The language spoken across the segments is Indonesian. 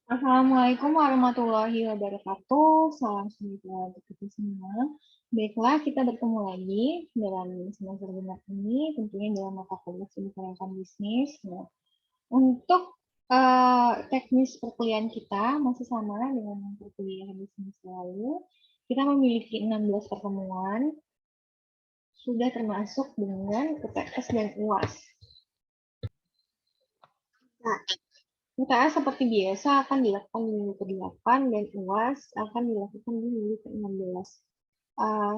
Assalamualaikum warahmatullahi wabarakatuh. Salam sejahtera untuk kita semua. Baiklah, kita bertemu lagi dalam semester genap ini, tentunya dalam mata kuliah studi pendidikan bisnis. Nah, untuk teknis perkuliahan kita masih sama dengan perkuliahan bisnis lalu. Kita memiliki 16 pertemuan, sudah termasuk dengan UTS dan UAS. Nah, UTS seperti biasa akan dilakukan di minggu ke-8 dan UAS akan dilakukan di minggu ke-16.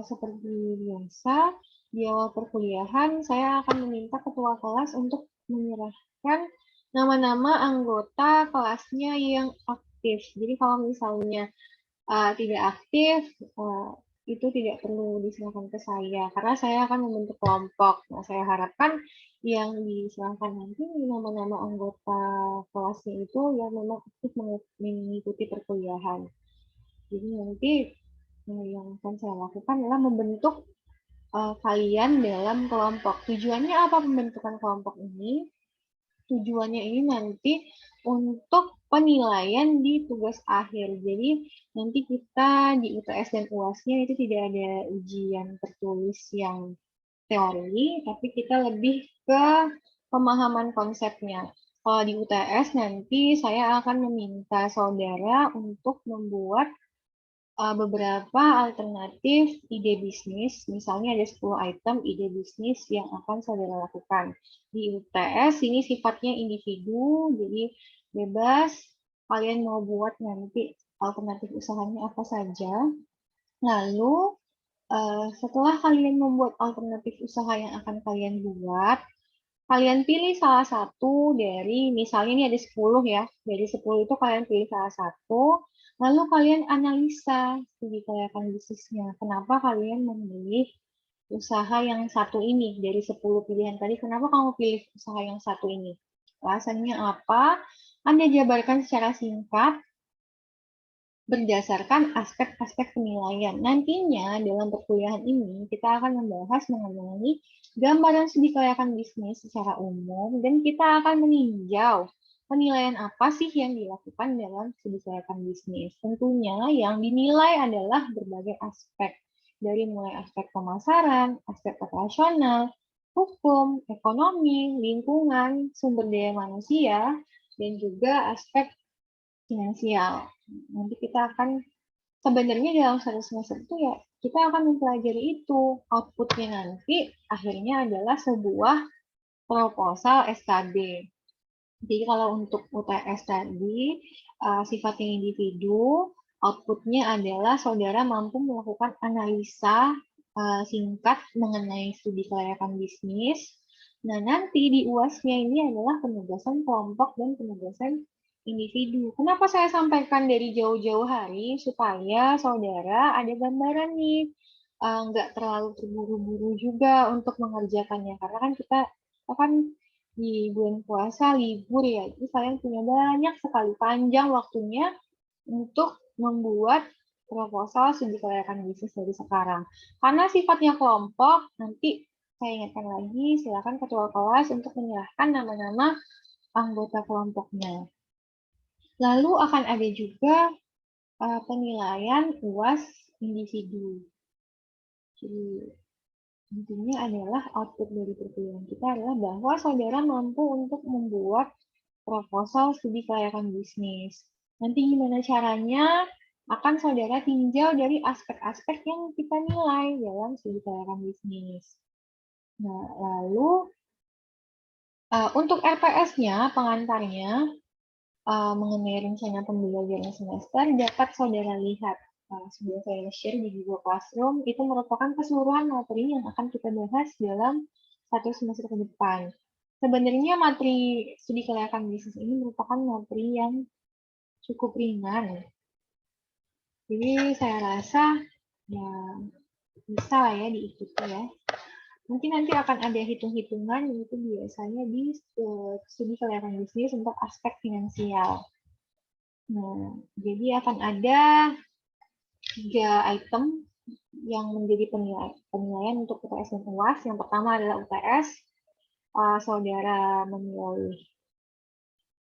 Seperti biasa, di awal perkuliahan saya akan meminta ketua kelas untuk menyerahkan nama-nama anggota kelasnya yang aktif. Jadi kalau misalnya tidak aktif, itu tidak perlu diserahkan ke saya, karena saya akan membentuk kelompok. Nah, saya harapkan yang diserahkan nanti nama-nama anggota kelasnya itu yang memang aktif mengikuti perkuliahan. Jadi nanti yang akan saya lakukan adalah membentuk kalian dalam kelompok. Tujuannya apa pembentukan kelompok ini? Tujuannya ini nanti untuk penilaian di tugas akhir. Jadi nanti kita di UTS dan UAS-nya itu tidak ada ujian tertulis yang teori, tapi kita lebih ke pemahaman konsepnya. Kalau di UTS nanti saya akan meminta saudara untuk membuat beberapa alternatif ide bisnis. Misalnya ada 10 item ide bisnis yang akan saudara lakukan. Di UTS ini sifatnya individu, jadi bebas. Kalian mau buat nanti alternatif usahanya apa saja. Lalu setelah kalian membuat alternatif usaha yang akan kalian buat, kalian pilih salah satu dari, misalnya ini ada 10 ya, dari 10 itu kalian pilih salah satu, lalu kalian analisa studi kelayakan bisnisnya. Kenapa kalian memilih usaha yang satu ini, dari 10 pilihan tadi, kenapa kamu pilih usaha yang satu ini? Alasannya apa? Anda jabarkan secara singkat, berdasarkan aspek-aspek penilaian. Nantinya dalam perkuliahan ini kita akan membahas mengenai gambaran studi kelayakan bisnis secara umum dan kita akan meninjau penilaian apa sih yang dilakukan dalam studi kelayakan bisnis. Tentunya yang dinilai adalah berbagai aspek, dari mulai aspek pemasaran, aspek operasional, hukum, ekonomi, lingkungan, sumber daya manusia, dan juga aspek finansial. Nanti kita akan sebenarnya dalam satu semester itu ya kita akan mempelajari itu. Outputnya nanti akhirnya adalah sebuah proposal SKB. Jadi kalau untuk UTS tadi sifatnya individu, outputnya adalah saudara mampu melakukan analisa singkat mengenai studi kelayakan bisnis. Nah, nanti di UAS-nya ini adalah penugasan kelompok dan penugasan individu. Kenapa saya sampaikan dari jauh-jauh hari? Supaya saudara ada gambaran nih, nggak terlalu terburu-buru juga untuk mengerjakannya. Karena kan kita akan di bulan puasa libur ya, jadi kalian punya banyak sekali panjang waktunya untuk membuat proposal studi kelayakan bisnis dari sekarang. Karena sifatnya kelompok, nanti saya ingatkan lagi, silakan ketua kelas untuk menyerahkan nama-nama anggota kelompoknya. Lalu akan ada juga penilaian UAS individu. Jadi intinya adalah output dari perkuliahan kita adalah bahwa saudara mampu untuk membuat proposal studi kelayakan bisnis. Nanti gimana caranya akan saudara tinjau dari aspek-aspek yang kita nilai dalam studi kelayakan bisnis. Nah, lalu untuk RPS-nya, pengantarnya, mengenai rencana pembelajaran semester dapat saudara lihat. Sudah saya share di Google Classroom, itu merupakan keseluruhan materi yang akan kita bahas dalam satu semester ke depan. Sebenarnya materi studi kelayakan bisnis ini merupakan materi yang cukup ringan. Jadi saya rasa ya bisa lah ya diikuti ya. Mungkin nanti akan ada hitung-hitungan itu biasanya di studi kelayakan bisnis untuk aspek finansial. Nah, jadi akan ada 3 item yang menjadi penilaian untuk UTS dan UAS. Yang pertama adalah UTS, saudara memilih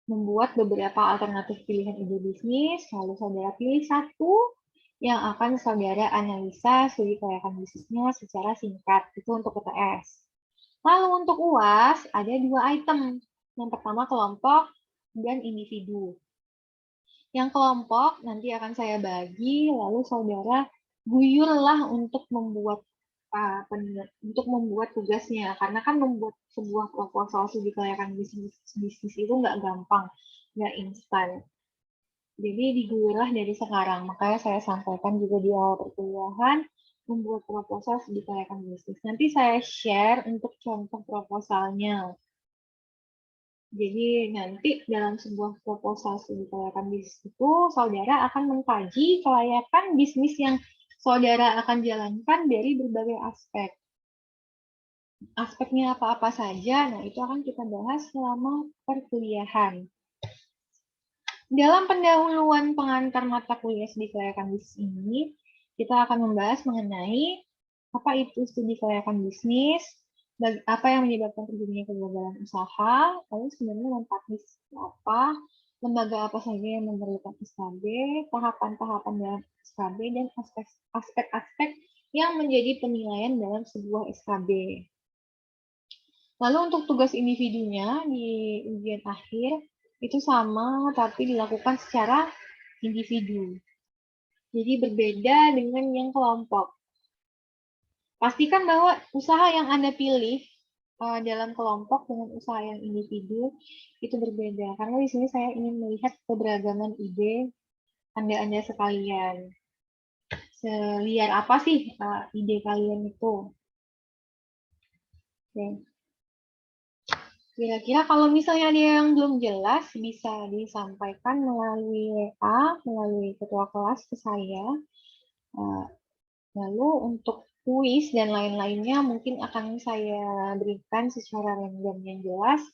membuat beberapa alternatif pilihan ide bisnis, lalu saudara pilih satu yang akan saudara analisa studi kelayakan bisnisnya secara singkat. Itu untuk UTS. Lalu untuk UAS ada 2 item. Yang pertama kelompok dan individu. Yang kelompok nanti akan saya bagi, lalu saudara guyurlah untuk membuat tugasnya, karena kan membuat sebuah proposal studi kelayakan bisnis itu nggak gampang, nggak instan. Jadi diguyurlah dari sekarang. Makanya saya sampaikan juga di awal perkuliahan, membuat proposal studi kelayakan bisnis. Nanti saya share untuk contoh proposalnya. Jadi nanti dalam sebuah proposal studi kelayakan bisnis itu, saudara akan mengkaji kelayakan bisnis yang saudara akan jalankan dari berbagai aspek. Aspeknya apa-apa saja, nah itu akan kita bahas selama perkuliahan. Dalam pendahuluan pengantar mata kuliah studi kelayakan bisnis ini, kita akan membahas mengenai apa itu studi kelayakan bisnis, apa yang menyebabkan terjadinya kegagalan usaha, lalu sebenarnya manfaat bisnis apa, lembaga apa saja yang memerlukan SKB, tahapan-tahapan dalam SKB, dan aspek-aspek yang menjadi penilaian dalam sebuah SKB. Lalu untuk tugas individunya di ujian akhir, itu sama tapi dilakukan secara individu. Jadi berbeda dengan yang kelompok. Pastikan bahwa usaha yang Anda pilih dalam kelompok dengan usaha yang individu itu berbeda. Karena di sini saya ingin melihat keberagaman ide Anda sekalian. Seliar apa sih ide kalian itu? Oke. Kira-kira kalau misalnya ada yang belum jelas, bisa disampaikan melalui WA, melalui ketua kelas ke saya. Lalu untuk kuis dan lain-lainnya mungkin akan saya berikan secara random yang jelas.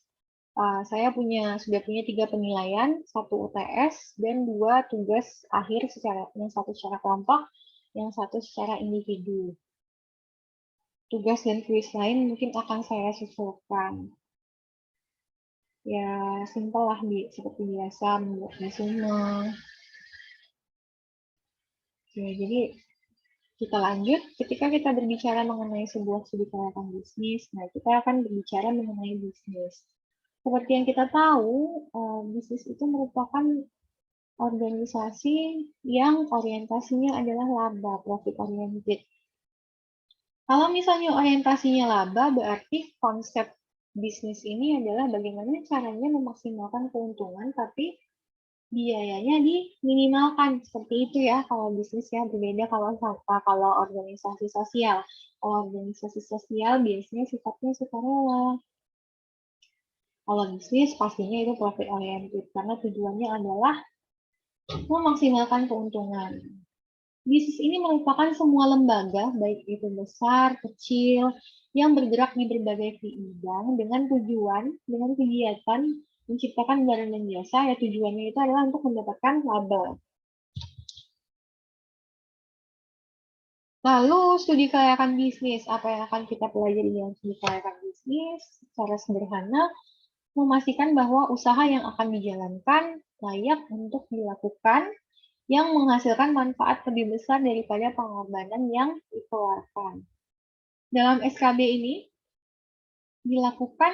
Saya sudah punya 3 penilaian, 1 UTS, dan 2 tugas akhir yang satu secara kelompok, yang satu secara individu. Tugas dan kuis lain mungkin akan saya susulkan. Ya, simpel lah seperti biasa, membuat resume. Oke, jadi kita lanjut. Ketika kita berbicara mengenai sebuah studi kelayakan bisnis, nah kita akan berbicara mengenai bisnis. Seperti yang kita tahu, bisnis itu merupakan organisasi yang orientasinya adalah laba, profit oriented. Kalau misalnya orientasinya laba, berarti konsep bisnis ini adalah bagaimana caranya memaksimalkan keuntungan, tapi biayanya diminimalkan. Seperti itu ya, kalau bisnis ya, berbeda kalau organisasi sosial. Kalau organisasi sosial biasanya sifatnya sukarela. Kalau bisnis pastinya itu profit oriented, karena tujuannya adalah memaksimalkan keuntungan. Bisnis ini merupakan semua lembaga, baik itu besar, kecil, yang bergerak di berbagai bidang dengan kegiatan menciptakan barang dan jasa, ya tujuannya itu adalah untuk mendapatkan laba. Lalu studi kelayakan bisnis, apa yang akan kita pelajari dalam studi kelayakan bisnis? Secara sederhana, memastikan bahwa usaha yang akan dijalankan layak untuk dilakukan, yang menghasilkan manfaat lebih besar daripada pengorbanan yang dikeluarkan. Dalam SKB ini dilakukan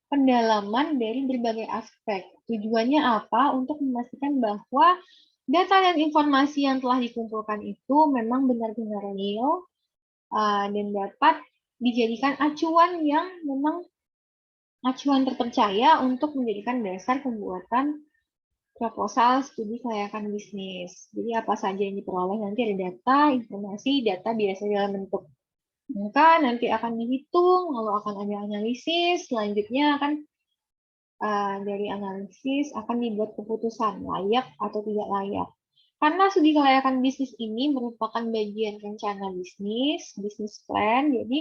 pendalaman dari berbagai aspek. Tujuannya apa? Untuk memastikan bahwa data dan informasi yang telah dikumpulkan itu memang benar-benar real dan dapat dijadikan acuan yang memang acuan terpercaya untuk menjadikan dasar pembuatan proposal studi kelayakan bisnis. Jadi apa saja yang diperoleh nanti ada data biasanya dalam bentuk angka, nanti akan dihitung, lalu akan ada analisis, selanjutnya akan dari analisis akan dibuat keputusan layak atau tidak layak. Karena studi kelayakan bisnis ini merupakan bagian rencana bisnis plan, jadi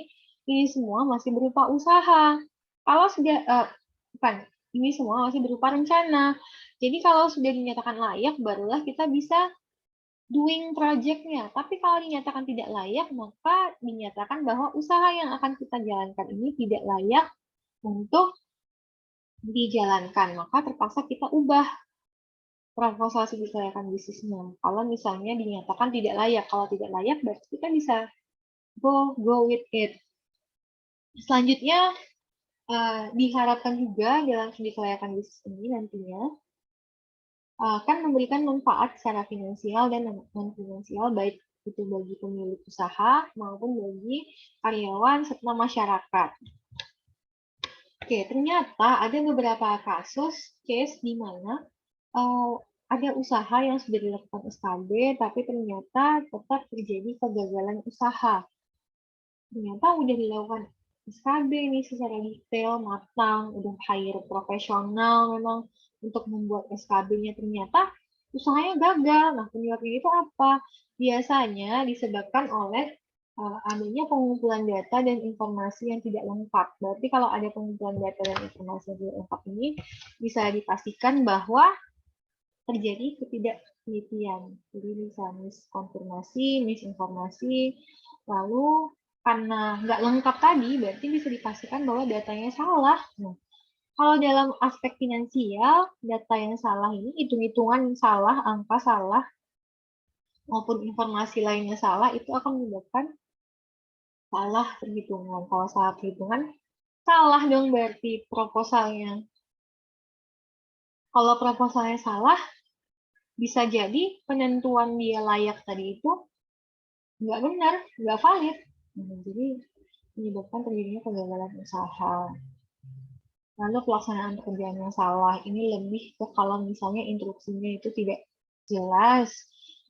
ini semua masih berupa usaha. Kalau sudah, ini semua masih berupa rencana. Jadi kalau sudah dinyatakan layak, barulah kita bisa doing project-nya. Tapi kalau dinyatakan tidak layak, maka dinyatakan bahwa usaha yang akan kita jalankan ini tidak layak untuk dijalankan, maka terpaksa kita ubah proposal studi kelayakan bisnisnya. Kalau misalnya dinyatakan tidak layak, kalau tidak layak berarti kita bisa go with it. Selanjutnya diharapkan juga dalam studi kelayakan bisnis ini nantinya akan memberikan manfaat secara finansial dan non finansial baik itu bagi pemilik usaha maupun bagi karyawan serta masyarakat. Oke, ternyata ada beberapa kasus case di mana ada usaha yang sudah dilakukan SKB, tapi ternyata tetap terjadi kegagalan usaha. Ternyata udah dilakukan SKB nih secara detail, matang, udah hire profesional memang untuk membuat SKB-nya, ternyata usahanya gagal. Nah, penyebabnya itu apa? Biasanya disebabkan oleh adanya pengumpulan data dan informasi yang tidak lengkap. Berarti kalau ada pengumpulan data dan informasi yang tidak lengkap ini, bisa dipastikan bahwa terjadi ketidaktelitian. Jadi bisa miskonfirmasi, misinformasi, lalu karena nggak lengkap tadi, berarti bisa dipastikan bahwa datanya salah. Nah, kalau dalam aspek finansial, data yang salah ini, hitung-hitungan salah, angka salah, maupun informasi lainnya salah, itu akan menyebabkan salah perhitungan. Kalau salah perhitungan, salah dong berarti proposalnya. Kalau proposalnya salah, bisa jadi penentuan dia layak tadi itu nggak benar, nggak valid. Jadi menyebabkan terjadinya kegagalan usaha. Lalu pelaksanaan pekerjaan yang salah ini lebih ke kalau misalnya instruksinya itu tidak jelas.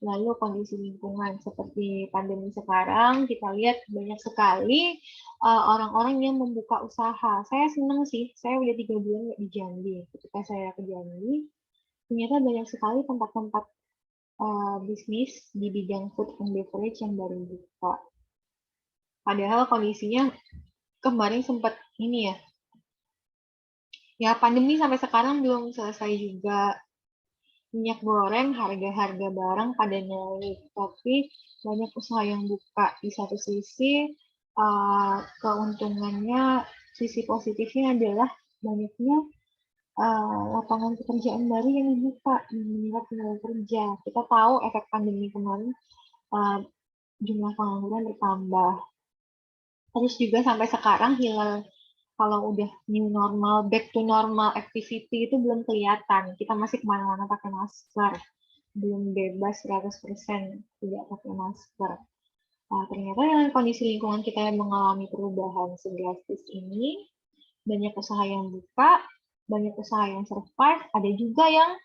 Lalu kondisi lingkungan seperti pandemi sekarang, kita lihat banyak sekali orang-orang yang membuka usaha. Saya senang sih, saya udah 3 bulan nggak di Jambi. Ketika saya ke Jambi, ternyata banyak sekali tempat-tempat bisnis di bidang food and beverage yang baru buka. Padahal kondisinya kemarin sempat ini ya pandemi sampai sekarang belum selesai juga. Minyak goreng, harga-harga barang pada naik, tapi banyak usaha yang buka. Di satu sisi, keuntungannya, sisi positifnya adalah banyaknya lapangan pekerjaan baru yang dibuka, meningkat tenaga kerja. Kita tahu efek pandemi kemarin, jumlah pengangguran bertambah. Terus juga sampai sekarang hilal kalau udah new normal, back to normal activity itu belum kelihatan. Kita masih kemana-mana pakai masker. Belum bebas 100% tidak pakai masker. Nah, ternyata dengan kondisi lingkungan kita yang mengalami perubahan sedrastis ini, banyak usaha yang buka, banyak usaha yang survive, ada juga yang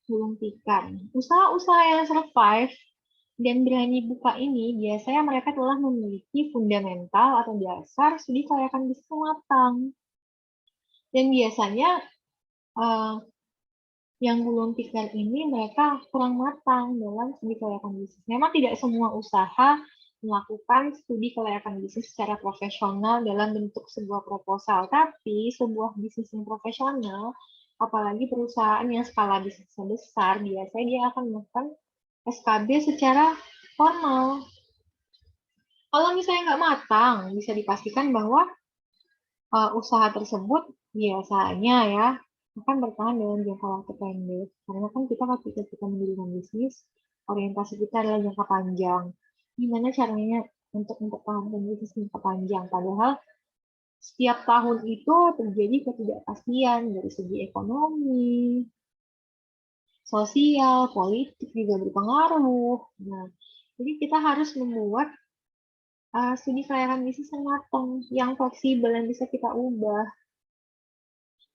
menghentikan. Usaha-usaha yang survive dan berani buka ini, biasanya mereka telah memiliki fundamental atau dasar studi kelayakan bisnis matang. Dan biasanya yang belum pikir ini mereka kurang matang dalam studi kelayakan bisnis. Memang tidak semua usaha melakukan studi kelayakan bisnis secara profesional dalam bentuk sebuah proposal, tapi sebuah bisnis yang profesional, apalagi perusahaan yang skala bisnisnya besar, biasanya dia akan melakukan SKB secara formal. Kalau misalnya nggak matang, bisa dipastikan bahwa usaha tersebut biasanya ya akan bertahan dalam jangka waktu pendek. Karena kan kita ketika kita mendirikan bisnis, orientasi kita adalah jangka panjang. Gimana caranya untuk mempertahankan bisnis jangka panjang? Padahal setiap tahun itu terjadi ketidakpastian dari segi ekonomi, sosial, politik juga berpengaruh. Nah, jadi kita harus membuat studi kelayakan bisnis yang matang, yang fleksibel, yang bisa kita ubah.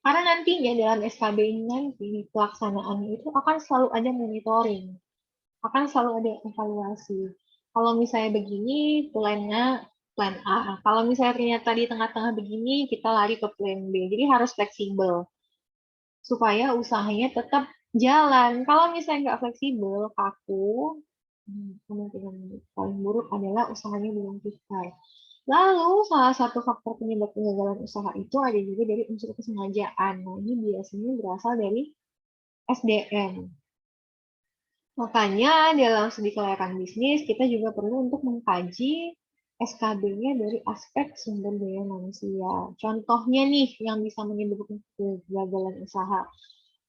Karena nantinya dalam SKB ini nanti pelaksanaannya itu akan selalu ada monitoring, akan selalu ada evaluasi. Kalau misalnya begini, plan A. Kalau misalnya ternyata di tengah-tengah begini, kita lari ke plan B. Jadi harus fleksibel supaya usahanya tetap jalan. Kalau misalnya nggak fleksibel, kaku, kemungkinan paling buruk adalah usahanya belum tikar. Lalu, salah satu faktor penyebab kegagalan usaha itu ada juga dari unsur kesengajaan. Nah, ini biasanya berasal dari SDM. Makanya, dalam studi kelayakan bisnis, kita juga perlu untuk mengkaji SKB-nya dari aspek sumber daya manusia. Contohnya nih yang bisa menyebabkan kegagalan usaha.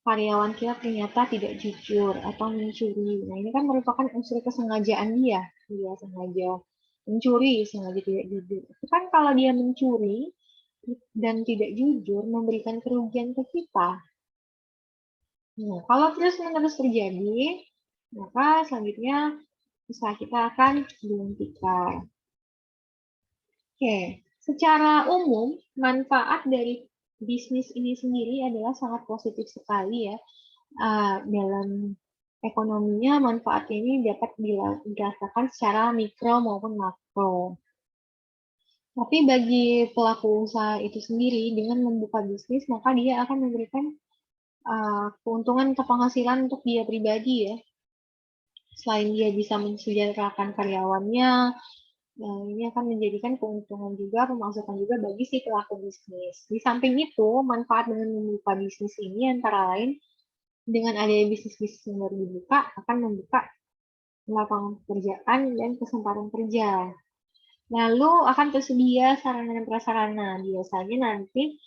Karyawan kita ternyata tidak jujur atau mencuri. Nah, ini kan merupakan unsur kesengajaan dia. Dia sengaja mencuri, sengaja tidak jujur. Itu kan kalau dia mencuri dan tidak jujur memberikan kerugian ke kita. Nah, kalau terus-menerus terjadi, maka selanjutnya usaha kita akan dihentikan. Oke, secara umum manfaat dari bisnis ini sendiri adalah sangat positif sekali ya. Dalam ekonominya manfaat ini dapat dirasakan secara mikro maupun makro. Tapi bagi pelaku usaha itu sendiri dengan membuka bisnis maka dia akan memberikan keuntungan atau penghasilan untuk dia pribadi ya. Selain dia bisa mensejahterakan karyawannya, ini akan menjadikan keuntungan juga, pemasukan juga bagi si pelaku bisnis. Di samping itu, manfaat dengan membuka bisnis ini antara lain dengan adanya bisnis-bisnis yang baru dibuka akan membuka lapangan pekerjaan dan kesempatan kerja. Lalu akan tersedia sarana dan prasarana. Biasanya nanti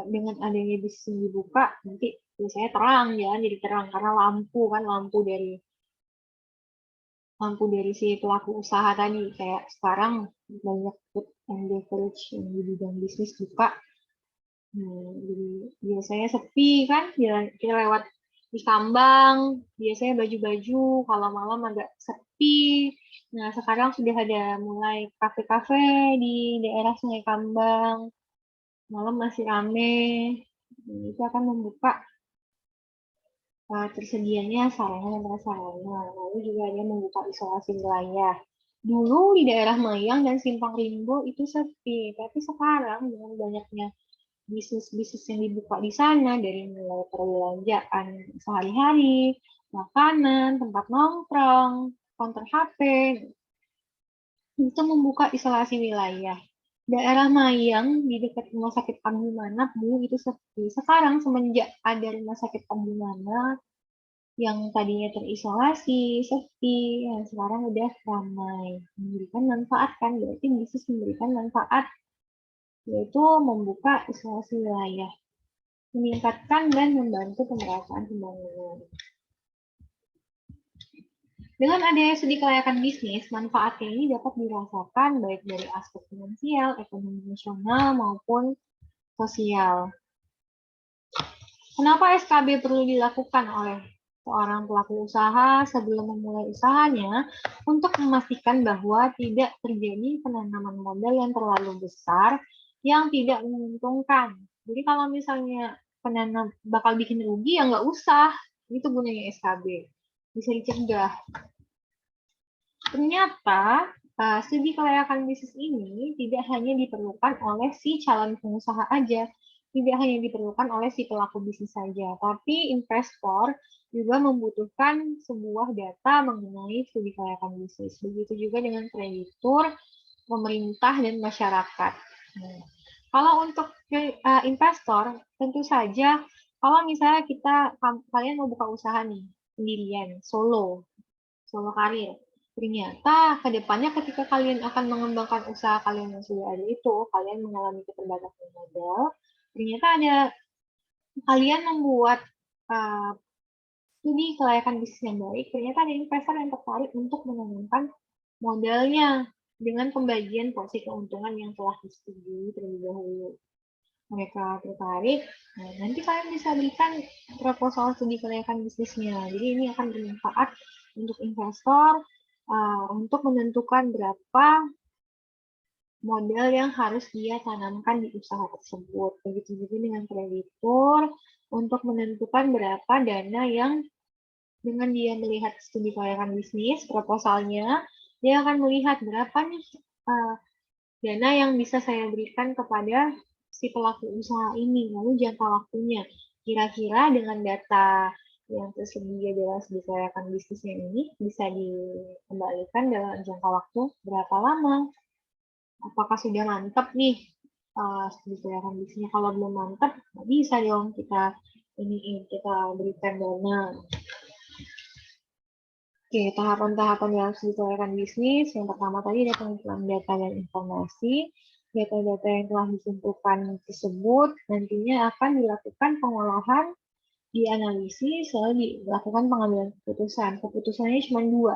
dengan adanya bisnis yang dibuka, nanti biasanya terang, jalan jadi terang karena lampu dari si pelaku usaha tadi. Kayak sekarang banyak food and beverage yang di bidang bisnis buka. Jadi biasanya sepi kan, kita lewat di Kambang, biasanya baju-baju, kalau malam agak sepi. Nah, sekarang sudah ada mulai kafe-kafe di daerah Sungai Kambang, malam masih rame. Itu akan membuka tersedianya sarana dan prasarana. Lalu juga ada membuka isolasi wilayah. Dulu di daerah Mayang dan Simpang Rimbo itu sepi, tapi sekarang dengan banyaknya bisnis-bisnis yang dibuka di sana dari mulai perbelanjaan sehari-hari, makanan, tempat nongkrong, counter HP, itu membuka isolasi wilayah. Daerah Mayang di dekat Rumah Sakit Abdi Manap dulu itu sepi. Sekarang semenjak ada Rumah Sakit Abdi Manap yang tadinya terisolasi, sepi, yang sekarang udah ramai. Memberikan manfaat kan, berarti bisnis memberikan manfaat, yaitu membuka isolasi wilayah, meningkatkan dan membantu pemerataan pembangunan. Dengan adanya studi kelayakan bisnis, manfaatnya ini dapat dirasakan baik dari aspek finansial, ekonomi nasional, maupun sosial. Kenapa SKB perlu dilakukan oleh seorang pelaku usaha sebelum memulai usahanya untuk memastikan bahwa tidak terjadi penanaman modal yang terlalu besar yang tidak menguntungkan. Jadi kalau misalnya penanam bakal bikin rugi ya nggak usah. Itu gunanya SKB. Bisa dicegah. Ternyata studi kelayakan bisnis ini tidak hanya diperlukan oleh si calon pengusaha aja, tidak hanya diperlukan oleh si pelaku bisnis saja, tapi investor juga membutuhkan sebuah data mengenai studi kelayakan bisnis. Begitu juga dengan kreditur, pemerintah, dan masyarakat. Nah, kalau untuk investor, tentu saja kalau misalnya kalian mau buka usaha nih sendirian, solo karir. Ternyata ke depannya ketika kalian akan mengembangkan usaha kalian yang sudah ada itu, kalian mengalami keterbatasan modal, ternyata kalian membuat studi kelayakan bisnis yang baik, ternyata ada investor yang tertarik untuk menanamkan modalnya dengan pembagian porsi keuntungan yang telah disetujui terlebih dahulu. Mereka tertarik, nah nanti kalian bisa berikan proposal studi kelayakan bisnisnya. Jadi ini akan bermanfaat untuk investor untuk menentukan berapa modal yang harus dia tanamkan di usaha tersebut. Begitu juga dengan kreditur untuk menentukan berapa dana yang dengan dia melihat studi kelayakan bisnis, proposalnya, dia akan melihat berapa nih dana yang bisa saya berikan kepada si pelaku usaha ini, lalu jangka waktunya. Kira-kira dengan data yang tersedia dalam studi kelayakan bisnisnya ini bisa dikembalikan dalam jangka waktu berapa lama? Apakah sudah mantap nih studi kelayakan bisnisnya? Kalau belum mantap, nggak bisa dong kita berikan dana. Oke, tahapan-tahapan dalam studi kelayakan bisnis. Yang pertama tadi ada pengumpulan data dan informasi. Data-data yang telah dikumpulkan tersebut nantinya akan dilakukan pengolahan, dianalisis, lalu dilakukan pengambilan keputusan. Keputusannya cuma dua,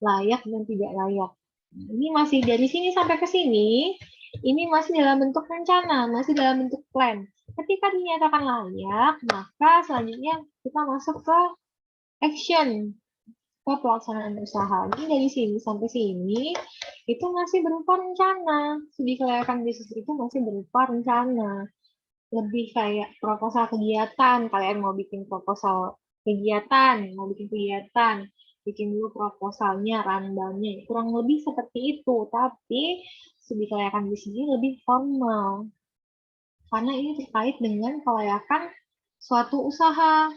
layak dan tidak layak. Ini masih dari sini sampai ke sini, ini masih dalam bentuk rencana, masih dalam bentuk plan. Ketika dinyatakan layak, maka selanjutnya kita masuk ke action, ke pelaksanaan usaha. Ini dari sini sampai sini itu masih berupa rencana. Studi kelayakan bisnis itu masih berupa rencana. Lebih kayak proposal kegiatan. Kalian mau bikin proposal kegiatan, bikin dulu proposalnya, rundown-nya. Kurang lebih seperti itu. Tapi studi kelayakan bisnis ini lebih formal. Karena ini terkait dengan kelayakan suatu usaha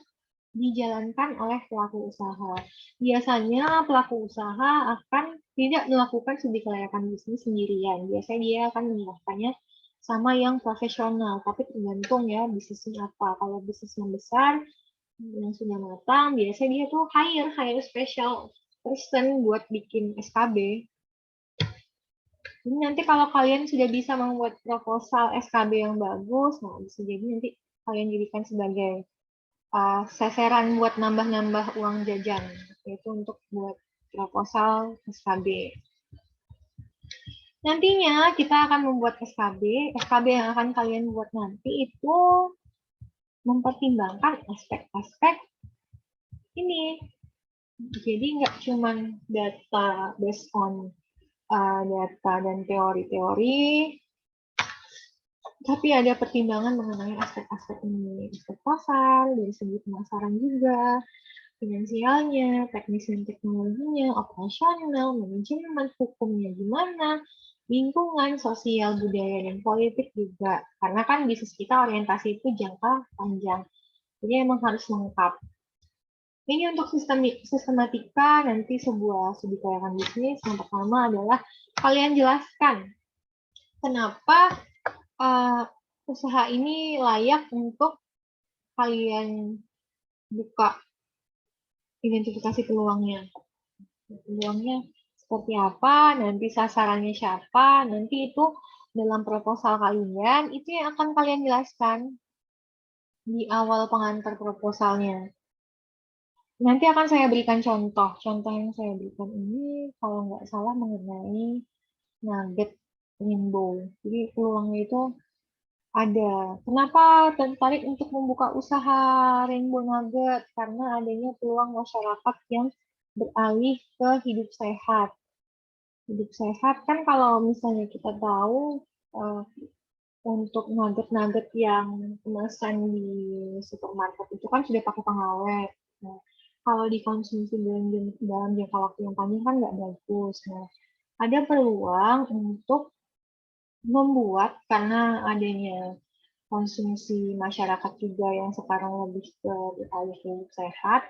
dijalankan oleh pelaku usaha. Biasanya pelaku usaha akan tidak melakukan studi kelayakan bisnis sendirian. Biasanya dia akan menyerahkannya sama yang profesional, tapi tergantung ya bisnisnya apa. Kalau bisnis yang besar, yang sudah matang, biasanya dia tuh hire special person buat bikin SKB. Jadi nanti kalau kalian sudah bisa membuat proposal SKB yang bagus, nah bisa jadi nanti kalian jadikan sebagai sasaran buat nambah-nambah uang jajan, yaitu untuk buat proposal SKB. Nantinya kita akan membuat SKB. SKB yang akan kalian buat nanti itu mempertimbangkan aspek-aspek ini. Jadi nggak cuma data based on data dan teori-teori, tapi ada pertimbangan mengenai aspek-aspek ini, aspek pasar, dari segi pemasaran juga, finansialnya, teknis dan teknologinya, operasional, manajemen, hukumnya gimana, lingkungan, sosial, budaya, dan politik juga. Karena kan bisnis kita orientasi itu jangka panjang. Jadi emang harus lengkap. Ini untuk sistematika nanti sebuah studi kelayakan bisnis. Yang pertama adalah kalian jelaskan kenapa usaha ini layak untuk kalian buka, identifikasi peluangnya. Peluangnya seperti apa, nanti sasarannya siapa, nanti itu dalam proposal kalian, itu yang akan kalian jelaskan di awal pengantar proposalnya. Nanti akan saya berikan contoh. Contoh yang saya berikan ini, kalau nggak salah mengenai nugget rainbow. Jadi peluangnya itu ada. Kenapa tertarik untuk membuka usaha Rainbow Nugget? Karena adanya peluang masyarakat yang beralih ke hidup sehat. Hidup sehat kan kalau misalnya kita tahu uh, untuk nugget-nugget yang kemasan di supermarket itu kan sudah pakai pengawet. Nah, kalau dikonsumsi dalam jangka waktu yang panjang kan nggak bagus. Nah, ada peluang untuk membuat karena adanya konsumsi masyarakat juga yang sekarang lebih ke beralih hidup sehat.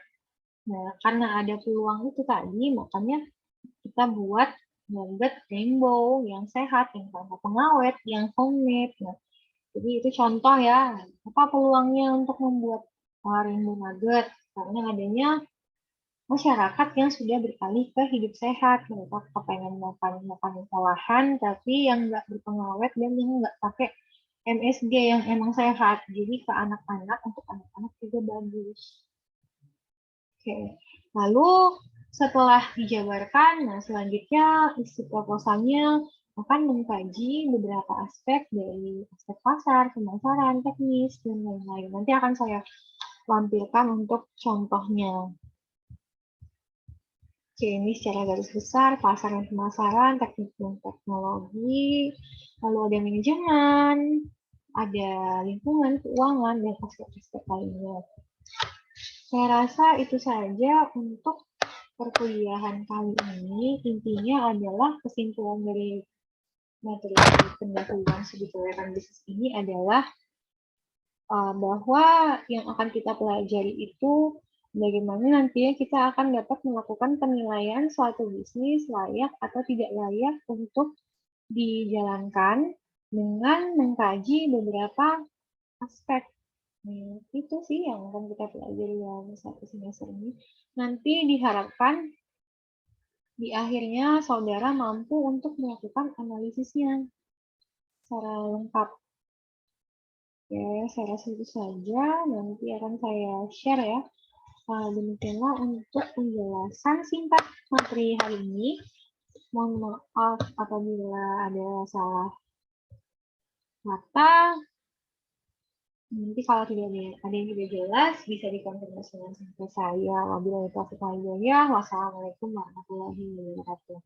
Nah, karena ada peluang itu tadi, makanya kita buat nugget rainbow yang sehat, yang tanpa pengawet, yang homemade. Nah, jadi itu contoh ya, apa peluangnya untuk membuat rainbow nugget? Karena adanya masyarakat yang sudah beralih ke hidup sehat. Mereka kepengen makan makanan olahan, tapi yang nggak berpengawet dan yang nggak pakai MSG yang emang sehat. Jadi ke anak-anak, untuk anak-anak juga bagus. Oke, lalu setelah dijabarkan, nah selanjutnya isi proposalnya akan mengkaji beberapa aspek dari aspek pasar, pemasaran, teknis, dan lain-lain. Nanti akan saya lampirkan untuk contohnya. Oke, ini secara garis besar pasar dan pemasaran, teknik dan teknologi, lalu ada manajemen, ada lingkungan, keuangan, dan aspek-aspek lainnya. Saya rasa itu saja untuk perkuliahan kali ini. Intinya adalah kesimpulan dari materi pendahuluan studi kelayakan bisnis ini adalah bahwa yang akan kita pelajari itu bagaimana nantinya kita akan dapat melakukan penilaian suatu bisnis layak atau tidak layak untuk dijalankan dengan mengkaji beberapa aspek. Nah, itu sih yang akan kita pelajari dalam satu semester ini. Nanti diharapkan Di akhirnya, saudara mampu untuk melakukan analisisnya secara lengkap. Oke, saya rasa itu saja. Nanti akan saya share ya. Demikianlah untuk penjelasan singkat materi hari ini. Mohon maaf apabila ada salah kata. Nanti kalau tidak ada yang tidak jelas, bisa dikonfirmasi dengan saya. Wabillahi taufiq wal hidayah. Wassalamualaikum warahmatullahi wabarakatuh.